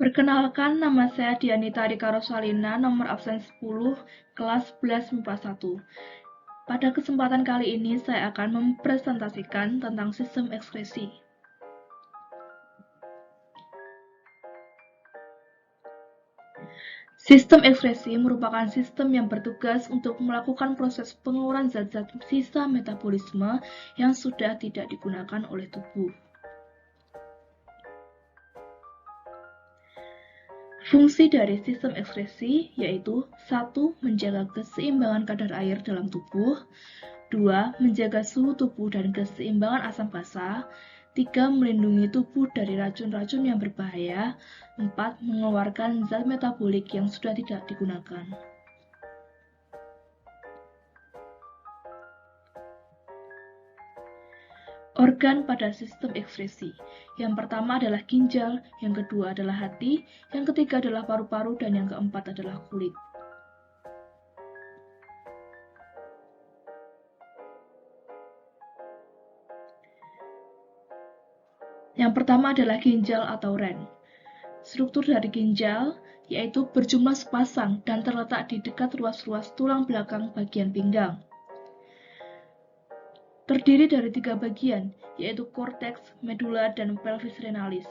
Perkenalkan, nama saya Dianita Rika Rosalina, nomor absen 10, kelas 11 MIPA 1. Pada kesempatan kali ini, saya akan mempresentasikan tentang sistem ekskresi. Sistem ekskresi merupakan sistem yang bertugas untuk melakukan proses pengeluaran zat-zat sisa metabolisme yang sudah tidak digunakan oleh tubuh. Fungsi dari sistem ekskresi yaitu 1. Menjaga keseimbangan kadar air dalam tubuh, 2. Menjaga suhu tubuh dan keseimbangan asam basa, 3. Melindungi tubuh dari racun-racun yang berbahaya, 4. Mengeluarkan zat metabolik yang sudah tidak digunakan. Organ pada sistem ekskresi. Yang pertama adalah ginjal, yang kedua adalah hati, yang ketiga adalah paru-paru, dan yang keempat adalah kulit. Yang pertama adalah ginjal atau ren. Struktur dari ginjal yaitu berjumlah sepasang dan terletak di dekat ruas-ruas tulang belakang bagian pinggang. Terdiri dari 3 bagian, yaitu korteks, medula, dan pelvis renalis.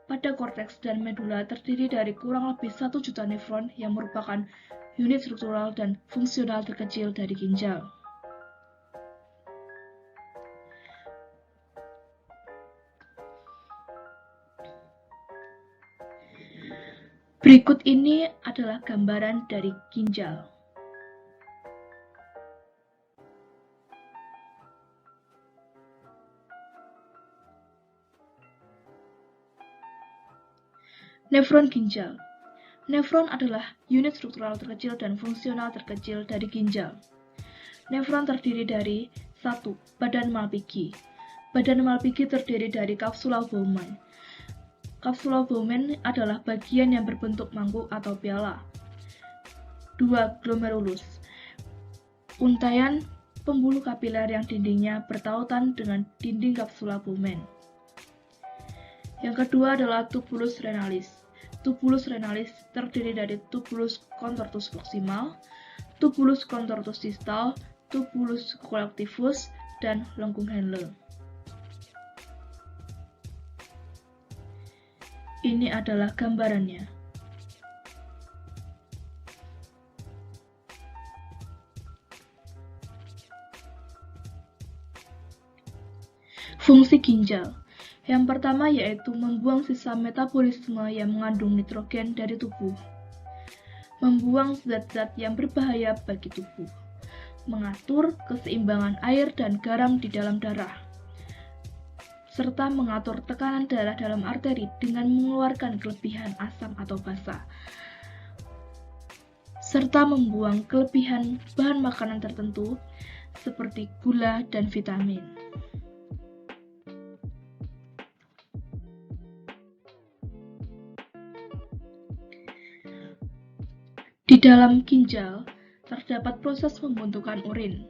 Pada korteks dan medula terdiri dari kurang lebih 1 juta nefron yang merupakan unit struktural dan fungsional terkecil dari ginjal. Berikut ini adalah gambaran dari ginjal. Nefron ginjal. Nefron adalah unit struktural terkecil dan fungsional terkecil dari ginjal. Nefron terdiri dari 1. Badan Malpighi. Badan Malpighi terdiri dari kapsula Bowman. Kapsula Bowman adalah bagian yang berbentuk mangkuk atau piala. 2. Glomerulus. Untaian pembuluh kapiler yang dindingnya bertautan dengan dinding kapsula Bowman. Yang kedua adalah tubulus renalis. Tubulus renalis terdiri dari tubulus contortus proximal, tubulus contortus distal, tubulus collectivus, dan lengkung Henle. Ini adalah gambarannya. Fungsi ginjal. Yang pertama yaitu membuang sisa metabolisme yang mengandung nitrogen dari tubuh, membuang zat-zat yang berbahaya bagi tubuh, mengatur keseimbangan air dan garam di dalam darah, serta mengatur tekanan darah dalam arteri dengan mengeluarkan kelebihan asam atau basa, serta membuang kelebihan bahan makanan tertentu seperti gula dan vitamin. Di dalam ginjal, terdapat proses pembentukan urin.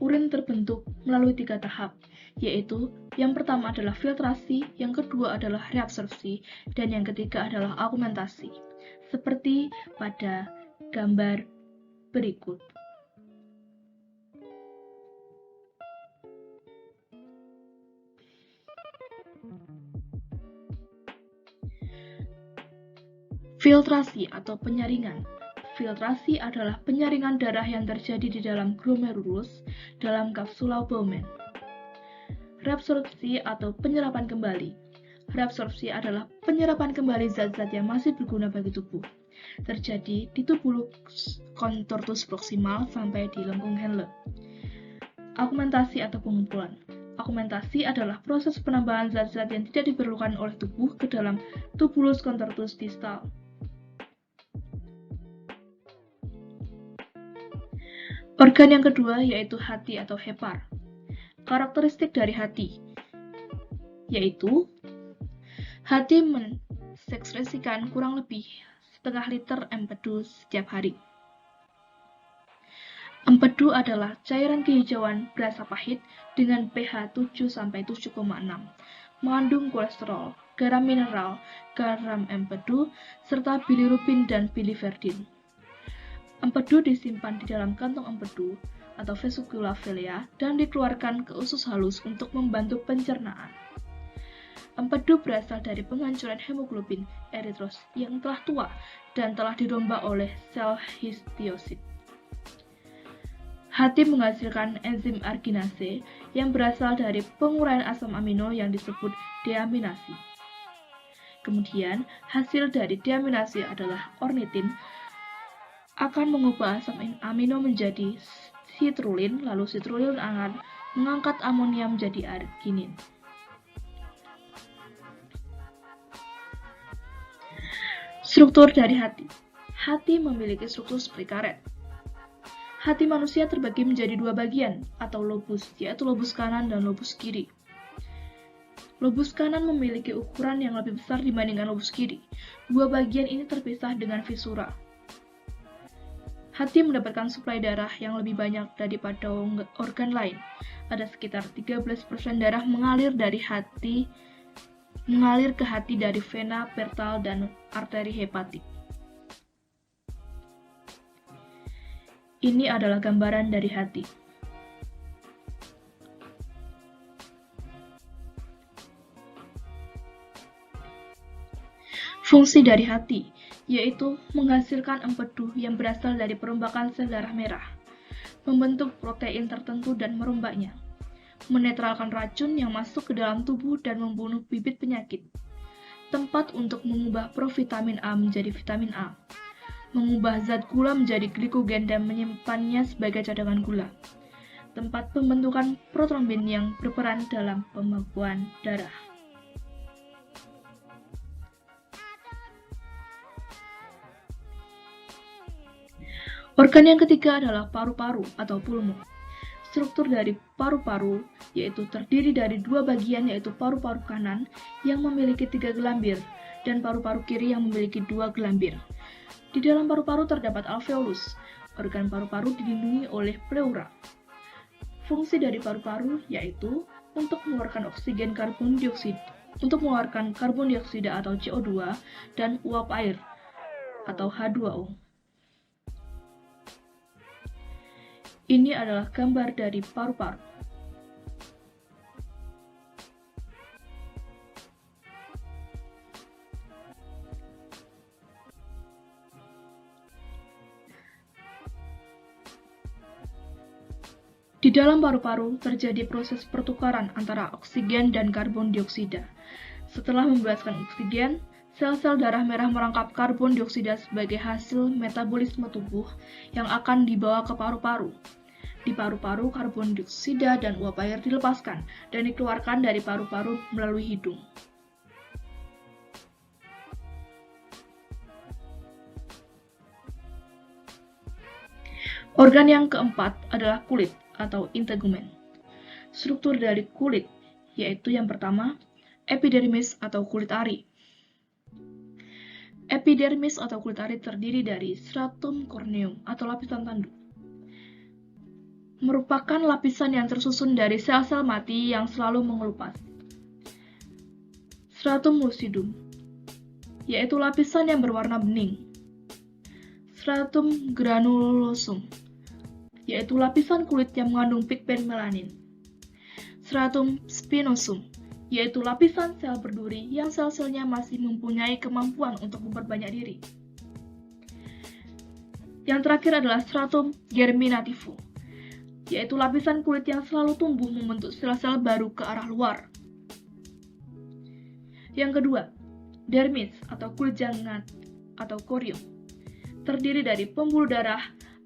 Urin terbentuk melalui 3 tahap, yaitu yang pertama adalah filtrasi, yang kedua adalah reabsorpsi, dan yang ketiga adalah augmentasi, seperti pada gambar berikut. Filtrasi atau penyaringan. Filtrasi adalah penyaringan darah yang terjadi di dalam glomerulus dalam kapsula Bowman. Reabsorpsi atau penyerapan kembali. Reabsorpsi adalah penyerapan kembali zat-zat yang masih berguna bagi tubuh. Terjadi di tubulus contortus proximal sampai di lengkung Henle. Augmentasi atau pengumpulan. Augmentasi adalah proses penambahan zat-zat yang tidak diperlukan oleh tubuh ke dalam tubulus contortus distal. Organ yang kedua yaitu hati atau hepar. Karakteristik dari hati yaitu hati mensekresikan kurang lebih setengah liter empedu setiap hari. Empedu adalah cairan kehijauan berasa pahit dengan pH 7-7,6. mengandung kolesterol, garam mineral, garam empedu, serta bilirubin dan biliverdin. Empedu disimpan di dalam kantong empedu atau vesicula vilea dan dikeluarkan ke usus halus untuk membantu pencernaan. Empedu berasal dari penghancuran hemoglobin eritros yang telah tua dan telah dirombak oleh sel histiosit. Hati menghasilkan enzim arginase yang berasal dari penguraian asam amino yang disebut deaminasi. Kemudian, hasil dari deaminasi adalah ornitin akan mengubah asam amino menjadi citrulin, lalu citrulin akan mengangkat amonia menjadi arginin. Struktur dari hati. Hati memiliki struktur seperti karet. Hati manusia terbagi menjadi dua bagian atau lobus, yaitu lobus kanan dan lobus kiri. Lobus kanan memiliki ukuran yang lebih besar dibandingkan lobus kiri. Dua bagian ini terpisah dengan visura. Hati mendapatkan suplai darah yang lebih banyak daripada organ lain. Ada sekitar 13% darah mengalir ke hati dari vena portal dan arteri hepatik. Ini adalah gambaran dari hati. Fungsi dari hati yaitu menghasilkan empedu yang berasal dari perombakan sel darah merah, membentuk protein tertentu dan merombaknya, menetralkan racun yang masuk ke dalam tubuh dan membunuh bibit penyakit, tempat untuk mengubah provitamin A menjadi vitamin A, mengubah zat gula menjadi glikogen dan menyimpannya sebagai cadangan gula, tempat pembentukan protrombin yang berperan dalam pembekuan darah. Organ yang ketiga adalah paru-paru atau pulmo. Struktur dari paru-paru yaitu terdiri dari dua bagian, yaitu paru-paru kanan yang memiliki 3 gelambir dan paru-paru kiri yang memiliki 2 gelambir. Di dalam paru-paru terdapat alveolus. Organ paru-paru dilindungi oleh pleura. Fungsi dari paru-paru yaitu untuk mengeluarkan karbon dioksida atau CO2 dan uap air atau H2O. Ini adalah gambar dari paru-paru. Di dalam paru-paru terjadi proses pertukaran antara oksigen dan karbon dioksida. Setelah membebaskan oksigen, sel-sel darah merah merangkap karbon dioksida sebagai hasil metabolisme tubuh yang akan dibawa ke paru-paru. Di paru-paru, karbon dioksida dan uap air dilepaskan dan dikeluarkan dari paru-paru melalui hidung. Organ yang keempat adalah kulit atau integumen. Struktur dari kulit yaitu yang pertama, epidermis atau kulit ari. Epidermis atau kulit ari terdiri dari stratum corneum atau lapisan tanduk. Merupakan lapisan yang tersusun dari sel-sel mati yang selalu mengelupas. Stratum lucidum, yaitu lapisan yang berwarna bening. Stratum granulosum, yaitu lapisan kulit yang mengandung pigmen melanin. Stratum spinosum, yaitu lapisan sel berduri yang sel-selnya masih mempunyai kemampuan untuk memperbanyak diri. Yang terakhir adalah stratum germinativum, yaitu lapisan kulit yang selalu tumbuh membentuk sel-sel baru ke arah luar. Yang kedua, dermis atau kulit jangat atau korium, terdiri dari pembuluh darah,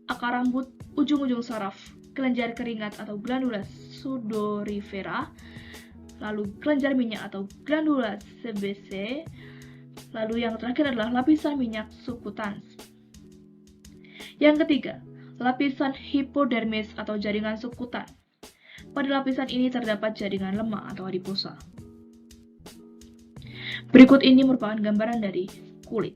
akar rambut, ujung-ujung saraf, kelenjar keringat atau glandula sudorifera, lalu kelenjar minyak atau glandula sebese, lalu yang terakhir adalah lapisan minyak subkutans. Yang ketiga, lapisan hipodermis atau jaringan subkutan. Pada lapisan ini terdapat jaringan lemak atau adiposa. Berikut ini merupakan gambaran dari kulit.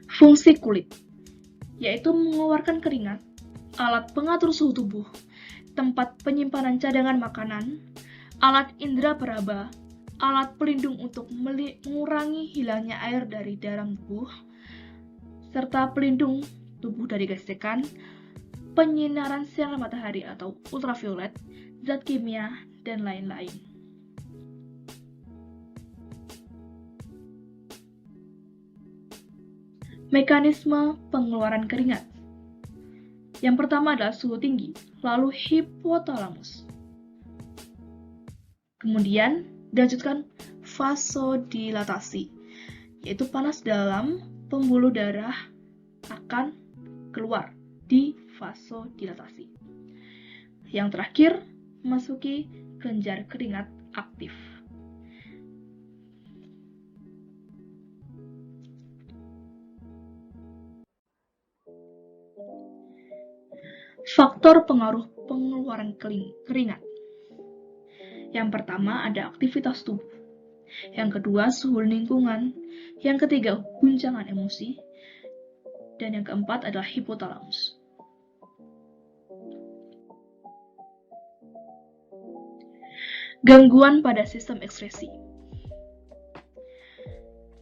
Fungsi kulit. yaitu mengeluarkan keringat, alat pengatur suhu tubuh, tempat penyimpanan cadangan makanan, alat indera peraba, alat pelindung untuk mengurangi hilangnya air dari dalam tubuh, serta pelindung tubuh dari gesekan, penyinaran sinar matahari atau ultraviolet, zat kimia, dan lain-lain. Mekanisme pengeluaran keringat. Yang pertama adalah suhu tinggi, lalu hipotalamus. Kemudian dilanjutkan vasodilatasi, yaitu panas dalam pembuluh darah akan keluar di vasodilatasi. Yang terakhir, memasuki kelenjar keringat aktif. Faktor pengaruh pengeluaran keringat. Yang pertama ada aktivitas tubuh. Yang kedua suhu lingkungan. Yang ketiga guncangan emosi. Dan yang keempat adalah hipotalamus. Gangguan pada sistem ekskresi.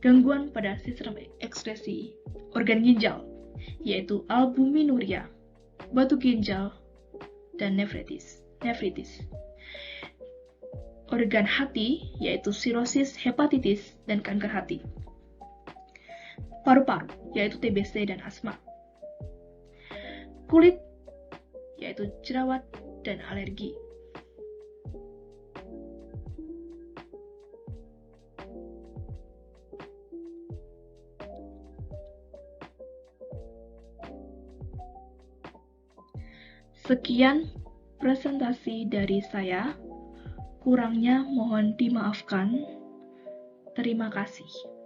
Gangguan pada sistem ekskresi organ ginjal, yaitu albuminuria, batu ginjal, dan nefritis. Organ hati, yaitu sirosis, hepatitis, dan kanker hati. Paru-paru, yaitu TBC dan asma. Kulit, yaitu jerawat dan alergi. Sekian presentasi dari saya. Kurangnya mohon dimaafkan. Terima kasih.